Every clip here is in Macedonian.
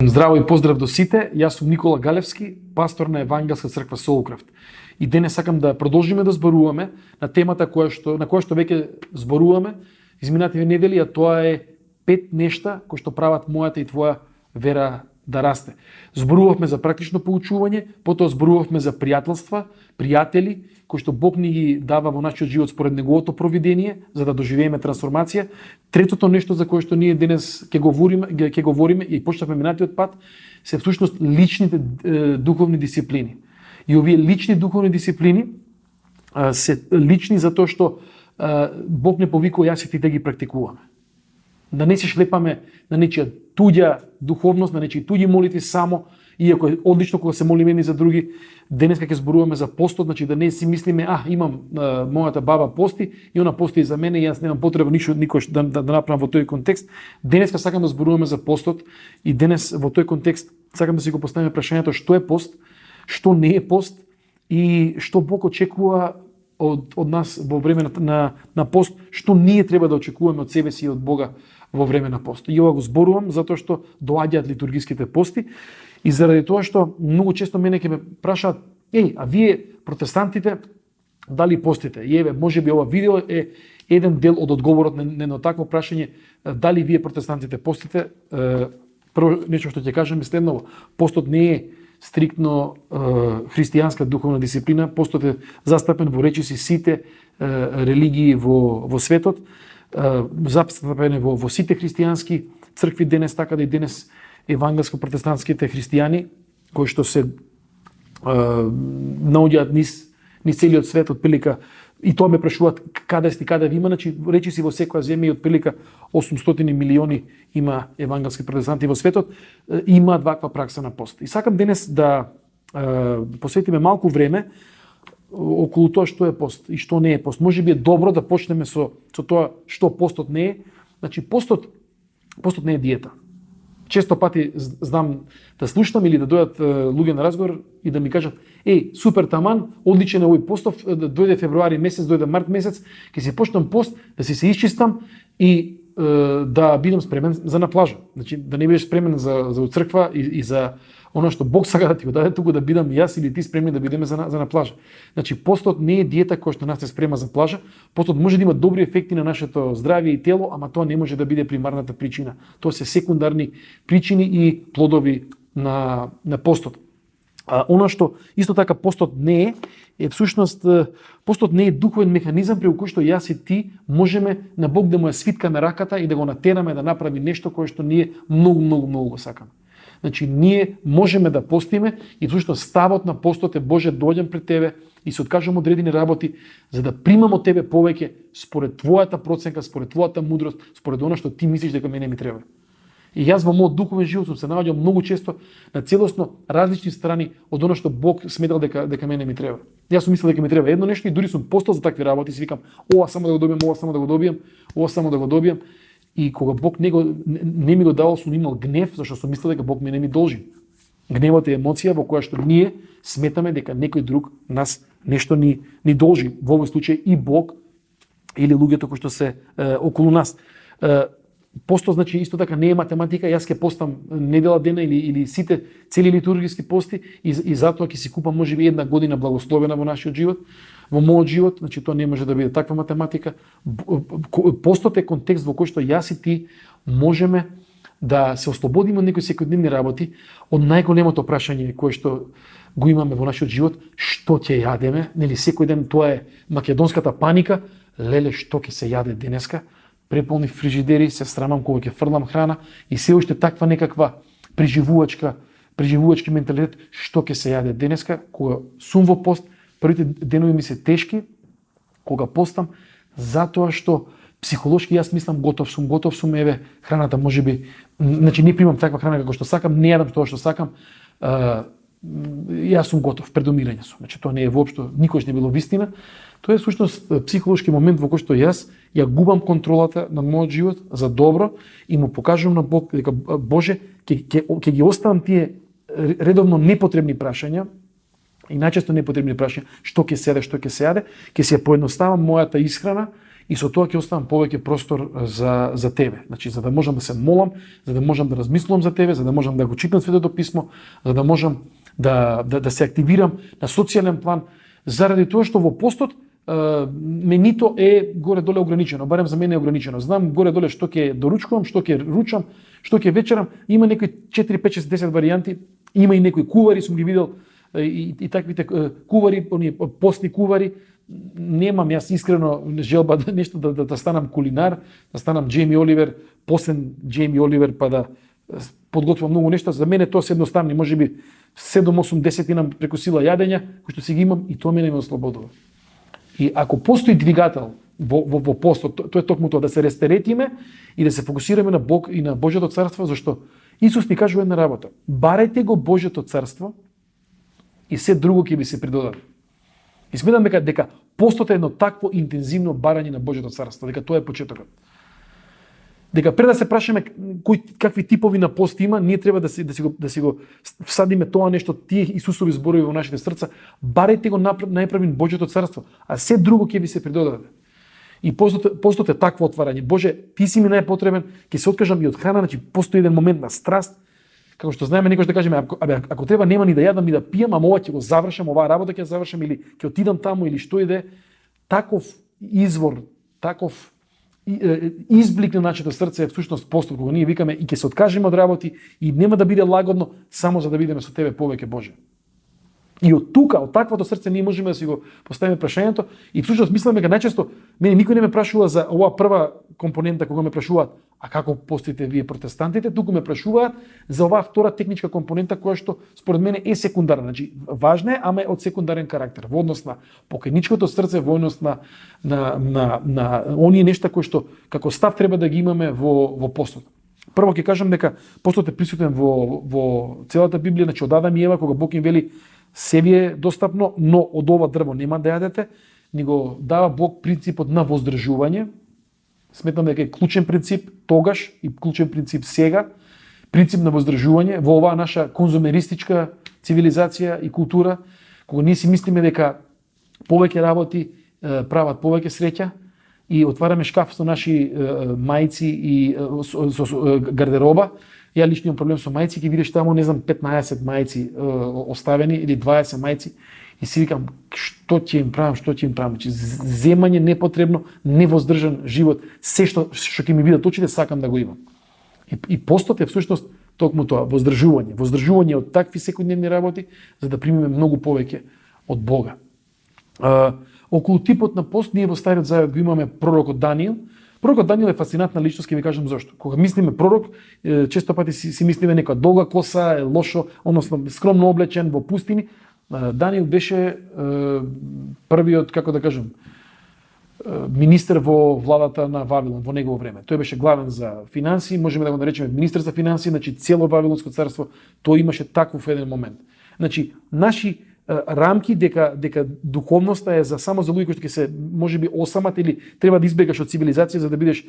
Здраво и поздрав до сите, јас сум Никола Галевски, пастор на Евангелска црква Соукрафт. И денес сакам да продолжиме да зборуваме на темата на која што веќе зборуваме изминативе недели, а тоа е 5 нешта кои што прават мојата и твоја вера да расте. Зборувавме за практично поучување, потоа зборувавме за пријателства, пријатели кои што Бог ни ги дава во нашиот живот според неговото провидение, за да доживееме трансформација. Третото нешто за кое што ние денес ќе говориме и почнавме минатиот пат, се всушност личните духовни дисциплини. И овие лични духовни дисциплини се лични затоа што Бог не повикува јас и ти да ги практикуваме. Да не се шлепаме на нечија туѓа духовност, на нечии туѓи молитви само, иако е одлично кога се молиме едни за други. Денеска ќе зборуваме за постот, значи да не си мислиме, имам мојата баба пости и она пости за мене и јас немам потреба никош да направам во тој контекст. Денеска сакам да зборуваме за постот и денес во тој контекст сакам да си го поставиме прашањето што е пост, што не е пост и што Бог очекува од нас во време на пост, што ние треба да очекуваме од себе си и од Бога во време на пост. И ова го зборувам затоа што доаѓаат литургиските пости и заради тоа што многу често мене ќе ме прашаат: а вие протестантите дали постите? И еве, можеби ова видео е еден дел од одговорот на едно такво прашање, дали вие протестантите постите. Прво нешто што ќе кажам е следново: постот не е стриктно христијанска духовна дисциплина, постот е застапен во речиси сите религии во светот, застапен е во сите христијански цркви денес, така да и денес евангелско-протестантските христијани кои што се наоѓаат низ целиот свет, отприлика, и тоа ме прашуваат каде сте, каде ви има, значи речиси во секоја земја и отприлика 800 милиони има евангелски протестанти во светот, има ваква пракса на пост. И сакам денес да посветиме малку време околу тоа што е пост и што не е пост. Можеби е добро да почнеме со тоа што постот не е. Значи постот не е диета. Често пати знам да слушам или да дојдат луѓе на разговор и да ми кажат: супер таман, одличен е овој постов, дојде февруари месец, дојде март месец, ќе си почнам пост, да се исчистам и да бидам спремен за на плажа. Значи да не бидеш спремен за црква и за оно што Бог сака да ти го даде, туку да бидам јас или ти спремни да бидеме за на плажа. Значи постот не е диета која што нас се спрема за плажа. Постот може да има добри ефекти на нашето здравје и тело, ама тоа не може да биде примарната причина. Тоа се секундарни причини и плодови на постот. Оно што исто така постот не е всушност постот не е духовен механизам преку кој што јас и ти можеме на Бог да му ја свиткаме раката и да го натераме да направи нешто кое што ние многу го сакаме. Значи ние можеме да постиме и всушност ставот на постот е: Боже, доаѓам пред тебе и се откажам од редини работи за да примам од тебе повеќе според твојата проценка, според твојата мудрост, според она што ти мислиш дека мене ми треба. И јас во мојот духовен живот сум се наоѓал многу често на целосно различни страни од она што Бог сметал дека мене ми треба. Јас сум мислел дека ми треба едно нешто и дури сум постал за такви работи, си викам: ова само да го добијам, ова само да го добијам, ова само да го добијам. И кога Бог не ми го давал, сум имал гнев, зашто сум мислел дека Бог мене ми должи. Гневот е емоција во која што ние сметаме дека некој друг нас нешто ни должи. Во овој случај и Бог или луѓето кои што се околу нас. Постот, значи, исто така не е математика. Јас ќе постам недела дена или сите цели литургиски пости и затоа ќе си купам можеби една година благословена во нашиот живот, во мојот живот. Значи тоа не може да биде таква математика. Постот е контекст во кој што јас и ти можеме да се ослободиме од некои секојдневни работи, од најголемото прашање кое што го имаме во нашиот живот: што ќе јадеме? Нели секој ден тоа е македонската паника: леле, што ќе се јаде денеска? Преполни фрижидери, се срамам кога ќе фрлам храна и се уште таква некаква преживувачки менталитет: што ќе се јаде денеска? Кога сум во пост, првите денови ми се тешки кога постам, затоа што психолошки јас мислам готов сум, еве храната можеби, значи не примам таква храна како што сакам, не јадам тоа што сакам, јас сум готов, пред умирање сум. Значи тоа не е воопшто, никош не било вистина. Тоа е всушност психолошки момент во кој што јас ја губам контролата на мојот живот за добро и му покажувам на Бог дека: Боже, ќе ги оставам тие редовно непотребни прашања и најчесто непотребни прашања: што ќе се јаде, ќе си ја поедноставам мојата исхрана и со тоа ќе оставам повеќе простор за тебе. Значи, за да можам да се молам, за да можам да размислувам за тебе, за да можам да го читам Светото писмо, за да можам да се активирам на социјален план, заради тоа што во постот менито е горе-доле ограничено, барем за мене е ограничено. Знам горе-доле што ќе доручкувам, што ќе ручам, што ќе вечерам. Има некои 4, 5, 6, 10 варијанти, има и некои кувари, сум ги видел, и таквите кувари, оние постни кувари. Немам јас искрено желба нешто да станам кулинар, да станам Джейми Оливер, посен Джейми Оливер, па да подготвам многу нешта. За мене тоа се едноставни, можеби 7, 8, 10 нам преку сила јадења, кои што си ги имам, и тоа мене ме ослободува. И ако постои двигател во постот, тоа е токму тоа, да се растеретиме и да се фокусираме на Бог и на Божјото царство, зашто Исус ни кажува една работа: барајте го Божјото царство и се друго ќе ви се придодаде. И сметам дека постот е едно такво интензивно барање на Божјото царство, дека тоа е почетокот. Дека пред да се прашаме какви типови на пост има, ние треба да си го всадиме тоа нешто, тие Исусови зборови во нашите срца. Барајте го најпрвин Божјото царство, а се друго ќе ви се придодаде. И постот е такво отварање. Боже, ти си ми најпотребен, ќе се откажам и од храна, значи постои еден момент на страст, како што знаеме некош да кажеме, ако треба нема ни да јадам ни да пијам, ама ова ќе го завршам, оваа работа ќе ја завршам, или ќе отидам таму, или што иде. Таков извор, таков изблик на нашето срце е всушност постот, кога ние викаме и ќе се откажеме од работи и нема да биде лагодно само за да бидеме со тебе повеќе, Боже. И од тука, од таквото срце, ние можеме да си го поставиме прашањето и всушност мислиме дека најчесто мене никој не ме прашува за оваа прва компонента кога ме прашуваат а како постите вие протестантите, туку ме прашуваат за оваа втора техничка компонента која што според мене е секундарна, значи важна е, ама е од секундарен карактер, во однос на покајничкото срце, во однос на оние нешта кои што како став треба да ги имаме во постот. Прво ќе кажам дека постот е присутен во целата Библија, значи од Адам и Ева, кога Бог им вели се ви е достапно, но од ова дрво нема да јадете, ни го дава Бог принципот на воздржување. Сметам дека е клучен принцип тогаш и клучен принцип сега, принцип на воздржување во оваа наша конзумеристичка цивилизација и култура, кога ние си мислиме дека повеќе работи прават повеќе среќа и отвараме шкаф со наши мајци и со гардероба. Ја лично имам проблем со мајци, ќе видиш таму, не знам, 15 мајци оставени или 20 мајци и си викам што ќе им правам. Значи, земање непотребно, невоздржан живот, се што ќе ми видат очите, сакам да го имам. И постот е всушност токму тоа, воздржување од такви секојдневни работи, за да примиме многу повеќе од Бога. Околу типот на пост ние во Стариот Завет го имаме пророкот Даниил. Пророкот Даниил е фасцинатна личност, ќе ви кажам зошто. Кога мислиме пророк, често пати си мислиме некоја долга коса, лошо, односно скромно облечен во пустини. Даниил беше првиот, како да кажам, министер во владата на Вавилон во негово време. Тој беше главен за финансии, можеме да го наречеме министер за финансии, значи цело Вавилонско царство, тој имаше таков еден момент. Значи, наши рамки дека духовноста е само за луѓе кои што ќе се можеби осамат или треба да избегаш од цивилизација за да бидеш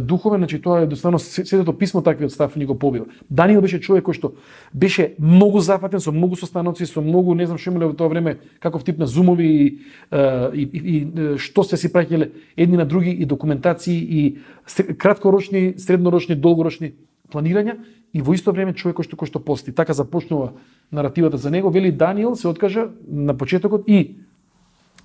духовен, значи тоа е едноставно Светото писмо таквиот став ни го побива. Даниил беше човек кој што беше многу зафатен со многу состаноци, со многу, не знам што имале во тоа време, каков тип на зумови и што се си праќале едни на други и документации и краткорочни, среднорочни, долгорочни планирања и во исто време човек кој што пости. Така започнува наративата за него. Вели Даниил се откажа на почетокот и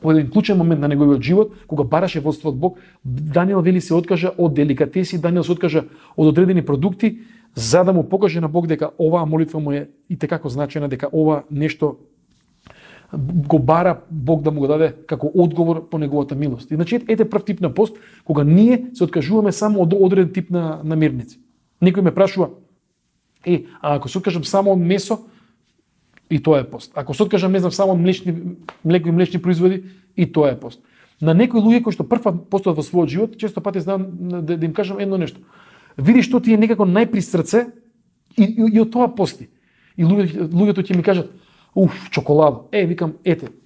во еден клучен момент на неговиот живот, кога бараше водство од Бог, Даниил вели се откажа од деликатеси, Даниил се откажа од одредени продукти, за да му покаже на Бог дека оваа молитва му е и текако значена, дека ова нешто го бара Бог да му го даде како одговор по неговата милост. И значи ете прв тип на пост, кога ние се откажуваме само од одреден тип на мирници. Некој ме прашува, а ако се откажам само од месо, и тоа е пост. Ако се откажам, не знам, само од млеко и млечни производи, и тоа е пост. На некои луѓе кои што прв пат постат во својот живот, често пати знам да им кажам едно нешто. Види што ти е некако најпри срце и од тоа пости. И луѓето ќе ми кажат, чоколадо. Викам,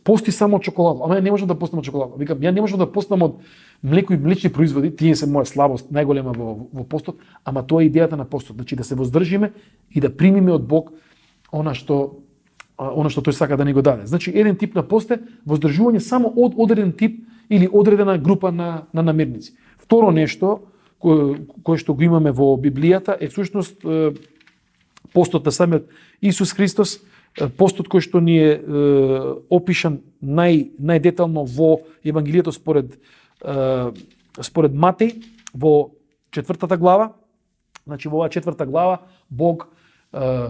пости само од чоколадо. Ама ја не можам да постам од чоколадо. Викам, ја не можам да постам од млеко и млечни производи, тие се моја слабост, најголема во постот, ама тоа е идејата на постот. Значи да се воздржиме и да примиме од Бог она што тој сака да ни го даде. Значи еден тип на пост е воздржување само од одреден тип или одредена група на намерници. Второ нешто кое што го имаме во Библијата е всушност постот на самиот Исус Христос, постот кој што ни е опишан најдетално во Евангелието според Матеј во 4 глава. Значи во оваа 4 глава Бог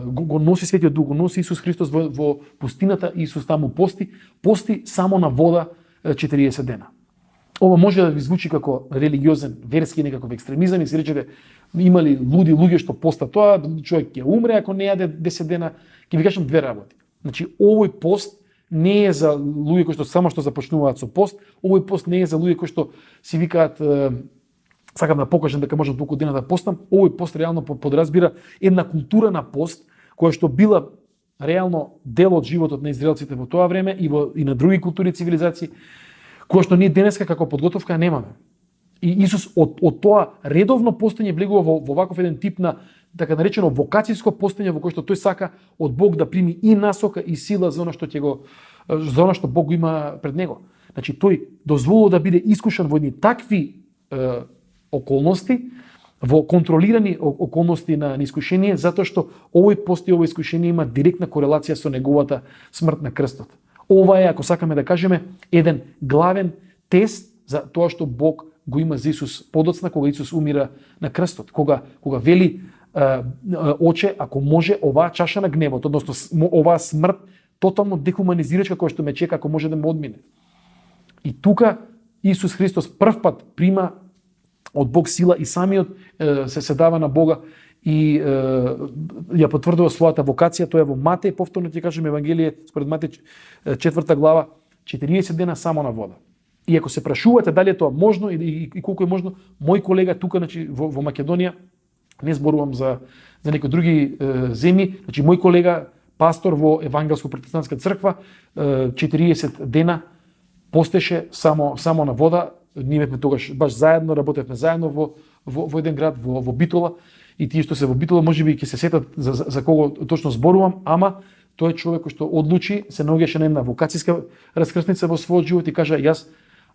го носи Светиот Дух, го носи Исус Христос во пустината, Исус таму пости само на вода 40 дена. Ова може да ви звучи како религиозен, верски некаков екстремизам и си речете имали луди луѓе што постат тоа, човек ќе умре ако не јаде 10 дена. Ќе ви кажам две работи. Значи овој пост не е за луѓе кои што само што започнуваат со пост, овој пост не е за луѓе кои што си викаат сакам да покажам дека можам толку дена да постам. Овој пост реално подразбира една култура на пост која што била реално дел од животот на израелците во тоа време и на други култури и цивилизации, која што ние денеска како подготовка немаме. И Исус од тоа редовно постоење влегува во ваков еден тип на така наречено вокацијско постоење во кој што тој сака од Бог да прими и насока и сила за она што Бог го има пред него. Значи тој дозволува да биде искушан во едни такви околности, во контролирани околности на искушение, затоа што овој пост и овој искушение има директна корелација со неговата смрт на крстот. Ова е, ако сакаме да кажеме, еден главен тест за тоа што Бог го има за Исус подоцна кога Исус умира на крстот, кога вели Оче, ако може оваа чаша на гневот, односно оваа смрт тотално дехуманизирачка која што ме чека, ако може да ме одмине. И тука Исус Христос прв пат прима од Бог сила и самиот се дава на Бога и ја потврдува својата вокација. Тоа е во Матеј, повторно ќе кажем Евангелие според Матеј 4 глава, 40 дена само на вода. И ако се прашувате дали е тоа можно и колку е можно, мој колега тука, значи во Македонија, не зборувам за некои други земји, значи мој колега пастор во Евангелско-протестантска црква 40 дена постеше само на вода. Ние бевме тогаш баш заедно, работевме заедно во еден град во Битола, и тие што се во Битола можеби ќе се сетат за кого точно зборувам, ама тој е човек кој што одлучи, се наоѓаше на една вокацијска раскрсница во својот живот и кажа: јас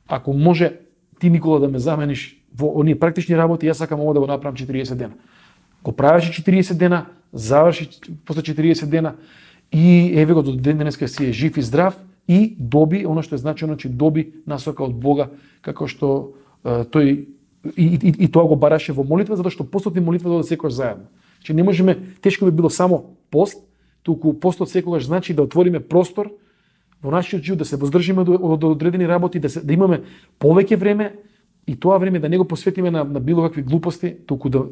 ако може ти, Никола, да ме замениш во оние практични работи, јас сакам ово да го направам 40 дена. Го правеше 40 дена, заврши после 40 дена и еве го до ден денеска си е жив и здрав и доби оно што е значено, че доби насока од Бога, како што тој и тоа го бараше во молитва, затоа што постот и молитва да секогаш заедно. Че не можеме, тешко би било само пост, туку постот секогаш значи да отвориме простор во нашиот живот, да се воздржиме од одредени работи, да имаме повеќе време и тоа време да не го посветиме на било какви глупости, туку да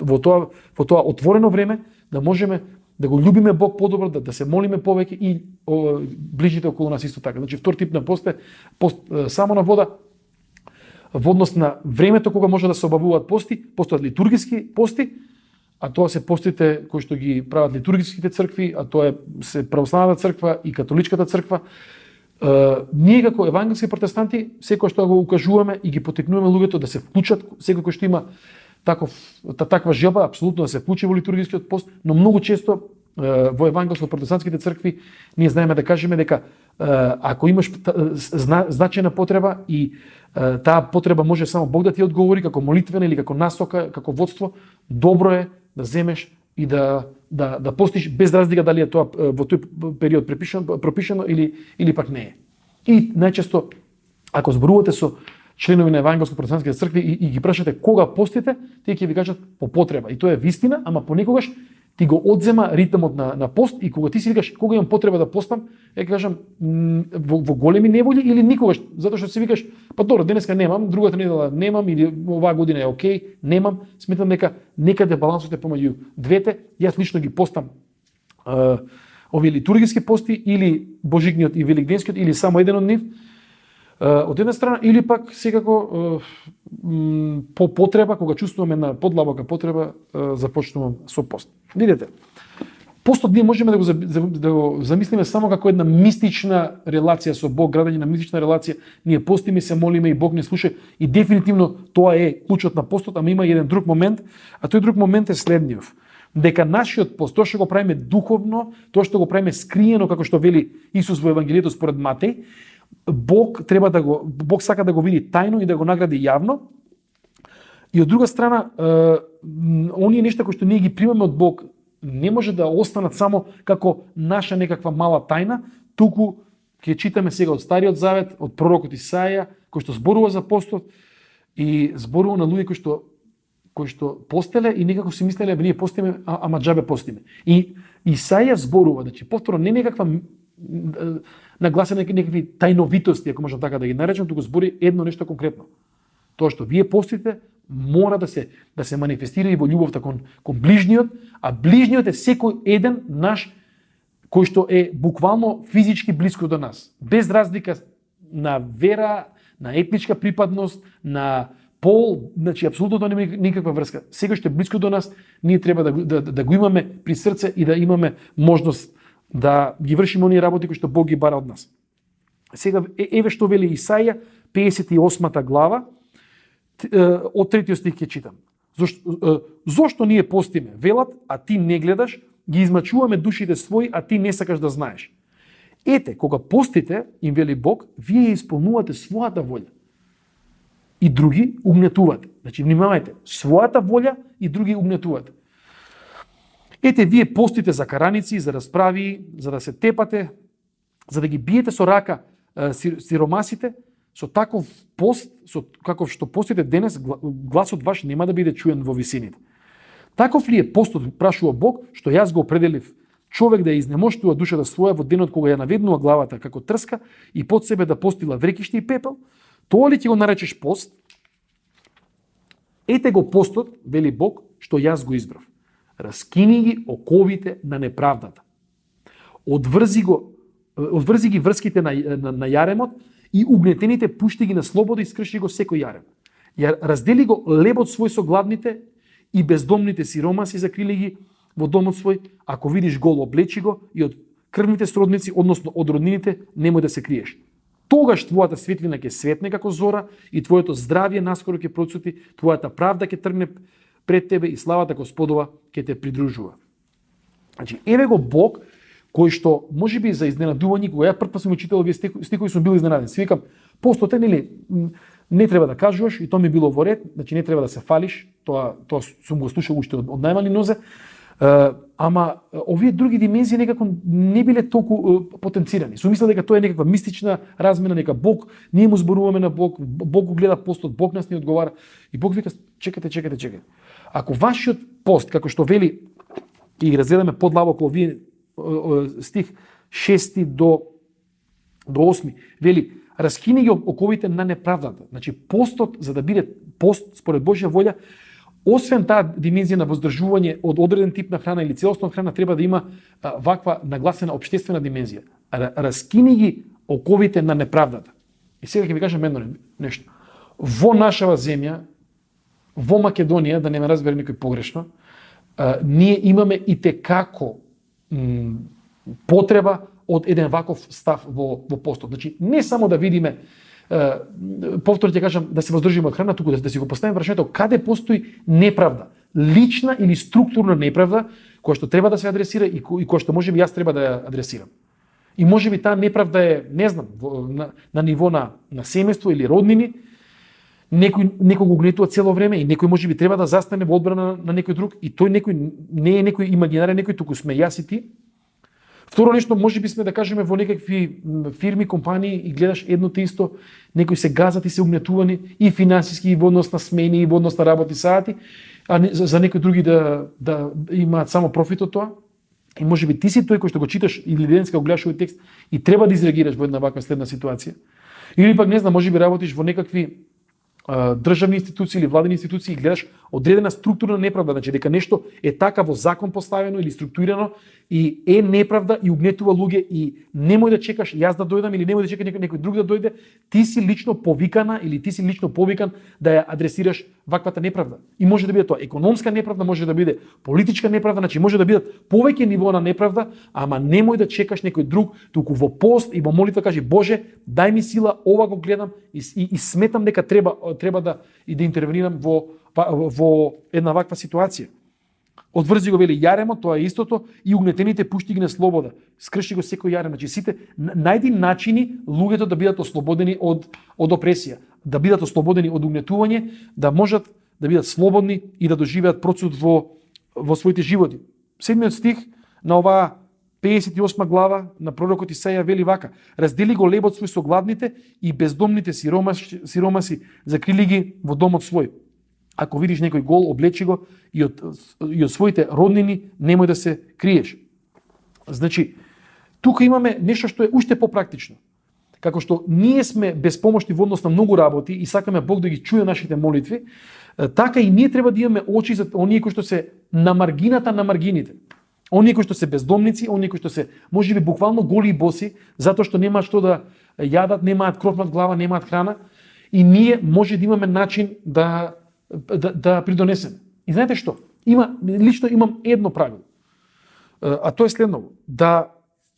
во тоа отворено време да можеме да го љубиме Бог подобро, да се молиме повеќе и ближните околу нас исто така. Значи втор тип на пост е пост само на вода, во однос на времето кога може да се обавуваат пости, постојат литургиски пости, а тоа се постите кои што ги прават литургиските цркви, а тоа се православната црква и католичката црква. Ние како евангелски протестанти секој што го укажуваме и ги потикнуваме луѓето да се вклучат, секој кој што има таква желба, апсолутно да се вклучи во литургискиот пост, но многу често во евангелско-протестантските цркви ние знаеме да кажеме дека ако имаш значајна потреба и таа потреба може само Бог да ти одговори како молитвена или како насока, како водство, добро е да земеш и да постиш без разлика дали е тоа во тој период пропишано или пак не е. И најчесто ако зборувате со членови на евангелско-протестантските цркви и ги прашате кога постите, тие ќе ви кажат по потреба. И тоа е вистина, ама понекогаш ти го одзема ритмот на пост и кога ти си викаш кога имам потреба да постам, кажам во големи неволји или никогаш, затоа што си викаш па добро, денеска немам, другата недела немам или оваа година е окей, немам, сметам дека некаде балансот е помеѓу двете. Јас лично ги постам овие литургиски пости или божигниот и великденскиот или само еден од нив. Од една страна, или пак секако по потреба, кога чувствуваме една подлабока потреба, започнувам со пост. Видете, постот ние можеме да го замислиме само како една мистична релација со Бог, градење на мистична релација. Ние постиме, се молиме и Бог не слуша и дефинитивно тоа е клучот на постот, ама има еден друг момент, а тој друг момент е следниот. Дека нашиот пост, тоа што го правиме духовно, тоа што го правиме скриено, како што вели Исус во Евангелието според Матеј, Бог сака да го види тајно и да го награди јавно. И од друга страна, оние нешта кои што ние ги примаме од Бог не може да останат само како наша некаква мала тајна, туку ќе читаме сега од Стариот Завет, од пророкот Исаија, кој што зборува за постот и зборува на луѓе кои што постеле и некако си мислеле ние постиме, ама џабе постиме. И Исаија зборува, значи повторно не некаква нагласена некакви тајновитости, ако можам така да ги наречам, туку збори едно нешто конкретно. Тоа што вие постите мора да се манифестира и во љубовта кон ближниот, а ближниот е секој еден наш кој што е буквално физички блиско до нас, без разлика на вера, на етничка припадност, на пол, значи апсолутно нема никаква врска. Секој што е блиско до нас, ние треба да го имаме при срце и да имаме можност да ги вршиме оние работи кои што Бог ги бара од нас. Сега еве што вели Исаија 58 глава од 3 стих ќе читам. Зошто ние постиме, велат, а ти не гледаш, ги измачуваме душите своји, а ти не сакаш да знаеш. Ете, кога постите, им вели Бог, вие исполнувате својата волја. И други угнетувате. Значи, внимавајте, својата волја и други угнетувате. Ете, вие постите за караници, за расправи, за да се тепате, за да ги биете со рака сиромасите, со таков пост, каков што постите денес, гласот ваш нема да биде чуен во висините. Таков ли е постот, прашува Бог, што јас го определив, човек да ја изнемоштува душата своја во денот кога ја наведнува главата како трска и под себе да постила врекишти и пепел? Тоа ли ќе го наречеш пост? Ете го постот, вели Бог, што јас го избрав. Раскини ги оковите на неправдата. Одврзи ги врските на јаремот и угнетените пушти ги на слобода и скрши го секој јарем. Ја раздели го лебот свој со гладните и бездомните сиромаси закрили ги во домот свој. Ако видиш гол, облечи го и од крвните сродници, односно од роднините, немој да се криеш. Тогаш твојата светлина ќе светне како зора и твоето здравје наскоро ќе процути, твојата правда ќе тргне пред тебе и славата Господова ќе те придружува. Значи, еве го Бог кој што можеби за изненадување, кога ја прв сум читал овие стихови сум бил изненаден. Си викам, постот е, нели, не треба да кажуваш и тоа ми било во ред, значи не треба да се фалиш, тоа сум го слушал уште од најмали нозе. Ама овие други димензии некако не биле толку потенцирани. Сум мислел дека тоа е некаква мистична размена, нека Бог, ние му зборуваме на Бог, Бог го гледа постот, Бог нас ни одговара. И Бог вика, чекате. Ако вашиот пост, како што вели, и разгледаме подлабоко овие стих 6 до 8, вели, раскини ги оковите на неправдата. Значи, постот, за да биде пост според Божја волја, освен таа димензија на воздржување од одреден тип на храна или целосна храна, треба да има ваква нагласена општествена димензија. Раскини ги оковите на неправдата. И сега ќе ви кажам едно нешто. Во нашава земја, во Македонија, да не ме разбере никој погрешно, ние имаме и текако потреба од еден ваков став во постот. Значи, не само да видиме, повторно ќе кажам, да се воздржиме од храна, туку да си го поставиме прашањето каде постои неправда, лична или структурна неправда, која што треба да се адресира и која што можеби јас треба да ја адресирам. И можеби таа неправда е, не знам, на ниво на семејство или роднини, некој го угнетува цело време и некој можеби треба да застане во одбрана на некој друг и тој некој не е некој имагинарен некој, туку сме јас и ти. Второ нешто, можеби сме да кажеме во некакви фирми, компании и гледаш едно те исто, некои се газат и се угнетувани и финансиски, и во однос на смени, и во однос на работни сати, а за некои други да имаат само профит од тоа. И можеби ти си тој кој што го читаш или денеска го гледаш овој текст и треба да изреагираш во една ваква следна ситуација. Или пак не знам, можеби работиш во некакви државни институции или владени институции и гледаш одредена структурна неправда, значи дека нешто е така во закон поставено или структурирано и е неправда и угнетува луѓе и немој да чекаш јас да дојдам или немој да чекаш некој друг да дојде, ти си лично повикана или ти си лично повикан да ја адресираш ваквата неправда. И може да биде тоа економска неправда, може да биде политичка неправда, значи може да бидат повеќе нивоа на неправда, ама немој да чекаш некој друг, туку во пост и во молитва кажи Боже, дај ми сила, ова го гледам и сметам дека треба да интервенирам во една ваква ситуација. Одврзи го, вели, јаремот, тоа е истото, и угнетените пушти ги на слобода. Скрши го секој јарем. Значи, сите, најди начини луѓето да бидат ослободени од опресија, да бидат ослободени од угнетување, да можат да бидат слободни и да доживеат процесот во своите животи. 7 стих на оваа 58 глава на пророкот Исаја вели вака: раздели го лебот свој со гладните и бездомните сиромаси закрили ги во домот свој. Ако видиш некој гол, облечи го и од своите роднини немој да се криеш. Значи, тука имаме нешто што е уште попрактично. Како што ние сме безпомошни во однос на многу работи и сакаме Бог да ги чуе нашите молитви, така и ние треба да имаме очи за оние кои што се на маргината на маргините. Оние кои што се бездомници, оние кои што се можеби буквално голи и боси, затоа што немаат што да јадат, немаат кров над глава, немаат храна, и ние може да имаме начин да придонесеме. И знаете што? Лично имам едно правило. А тоа е следното: да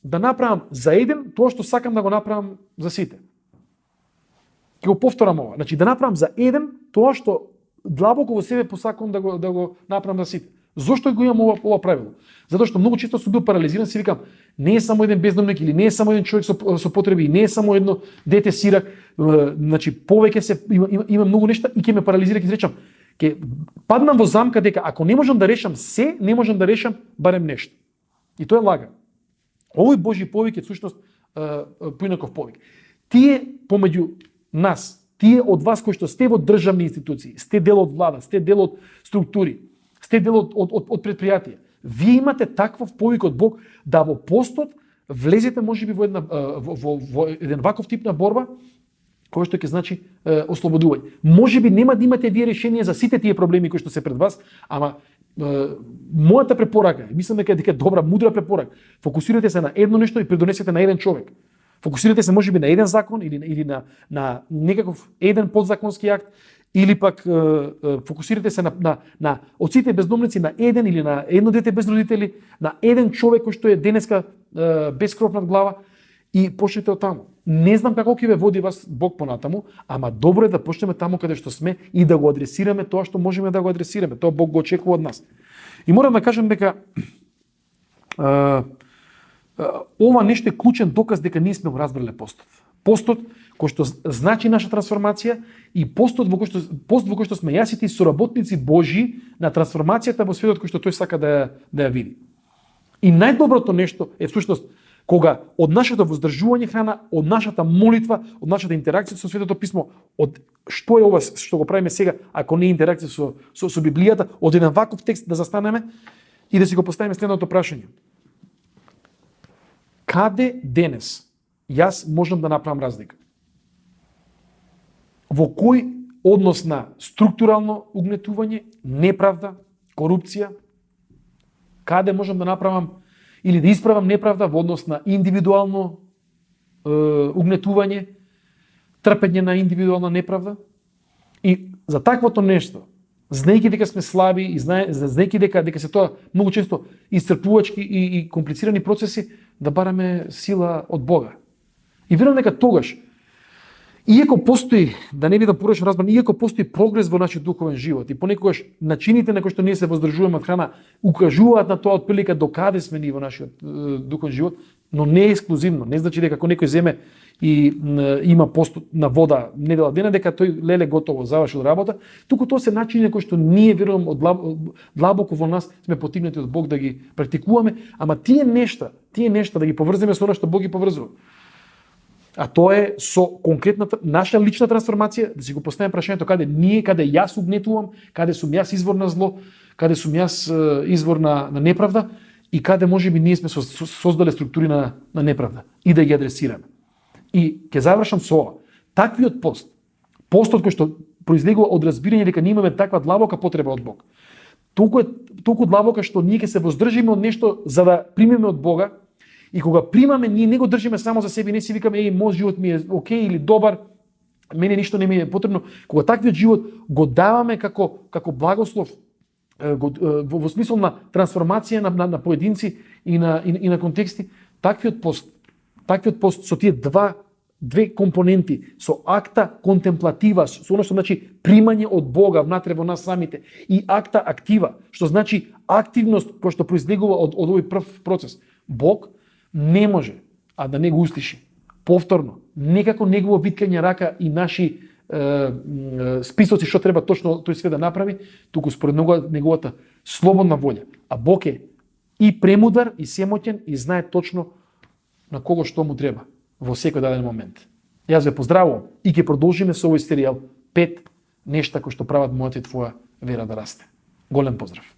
направам за еден тоа што сакам да го направам за сите. Ќе го повторам ова. Значи, да направам за еден тоа што длабоко во себе посакам да го направам за сите. Зошто го имам ова правило? Затоа што многу често сум бил парализиран, си викам, не е само еден бездомник или не е само еден човек со потреби, не е само едно дете сирак, значи повеќе има многу нешта и ќе ме парализира, ќе речам, ќе паднам во замка дека ако не можам да решам се, не можам да решам барем нешто. И тоа е лага. Овој Божји повик е всушност поинаков повик. Тие помеѓу нас, тие од вас кои што сте во државни институции, сте дел од влада, сте дел од структури, сте дел од предпријатија. Вие имате таков повик од Бог да во постот влезете можеби во еден ваков тип на борба, кој што ќе значи ослободување. Можеби нема да имате вие решение за сите тие проблеми кои што се пред вас, ама мојата препорака, мислам дека е добра, мудра препорака. Фокусирате се на едно нешто и придонесете на еден човек. Фокусирате се можеби на еден закон или на некаков еден подзаконски акт, или пак фокусирате се на од сите бездомници на еден или на едно дете без родители, на еден човек кој што е денеска без кров над глава, и почнете од таму. Не знам како ќе ве води вас Бог понатаму, ама добро е да почнеме таму каде што сме и да го адресираме тоа што можеме да го адресираме. Тоа Бог го очекува од нас. И морам да кажам дека ова нешто е клучен доказ дека ние сме го разбрале постот. Постот кој што значи наша трансформација и пост во кој што сме јасите и соработници Божји на трансформацијата во светот кој што тој сака да ја види. И најдоброто нешто е всушност кога од нашето воздржување храна, од нашата молитва, од нашата интеракција со Светото писмо, од што е ова што го правиме сега, ако не интеракција со Библијата, од еден ваков текст да застанеме и да си го поставиме следното прашање. Каде денес јас можам да направам разлика? Во кој однос на структурално угнетување, неправда, корупција, каде можам да направам или да исправам неправда во однос на индивидуално угнетување, трпење на индивидуална неправда? И за таквото нешто, знаејќи дека сме слаби и знаејќи дека се тоа многу често исцрпувачки и комплицирани процеси, да бараме сила од Бога. И верувам дека тогаш, иако постои, да не бидам погрешно разбран, иако постои прогрес во нашиот духовен живот и понекогаш начините на кои што ние се воздржуваме од храна укажуваат на тоа отприлика до каде сме ние во нашиот духовен живот, но не е ексклузивно. Не значи дека ако некој земе и има пост на вода недела дена, дека тој леле готово завршил работа, туку тоа се начини на кои што ние верувам од длабоко во нас сме потикнати од Бог да ги практикуваме, ама тие нешта да ги поврземе со она што Бог ги поврзува. А тоа е со конкретната наша лична трансформација, да си го поставиме прашањето каде јас угнетувам, каде сум јас извор на зло, каде сум јас извор на неправда и каде можеби ние сме создале структури на неправда и да ги адресираме. И ќе завршам со ова. Таквиот постот кој што произлегува од разбирање дека ние имаме таква длабока потреба од Бог. Толку длабока што ние ќе се воздржиме од нешто за да примеме од Бога. И кога примаме, ние не го држиме само за себе, не си викаме, мој живот ми е окей или добар, мене ништо не ми е потребно. Кога таквиот живот го даваме како благослов, во смисол на трансформација на поединци и на контексти, таквиот пост со тие два две компоненти со акта контемплатива, со оно што значи примање од Бога внатре во нас самите, и акта актива, што значи активност која што произлегува од овој прв процес. Бог не може а да не го устиши. Повторно, некако негово виткање рака и наши списоци што треба точно тој све да направи, туку според неговата слободна волја. А Бог е и премудар, и семоќен, и знае точно на кого што му треба во секој даден момент. Јас ве поздравувам и ќе продолжиме со овој серијал 5 нешта кои што прават мојата и твоја вера да расте. Голем поздрав!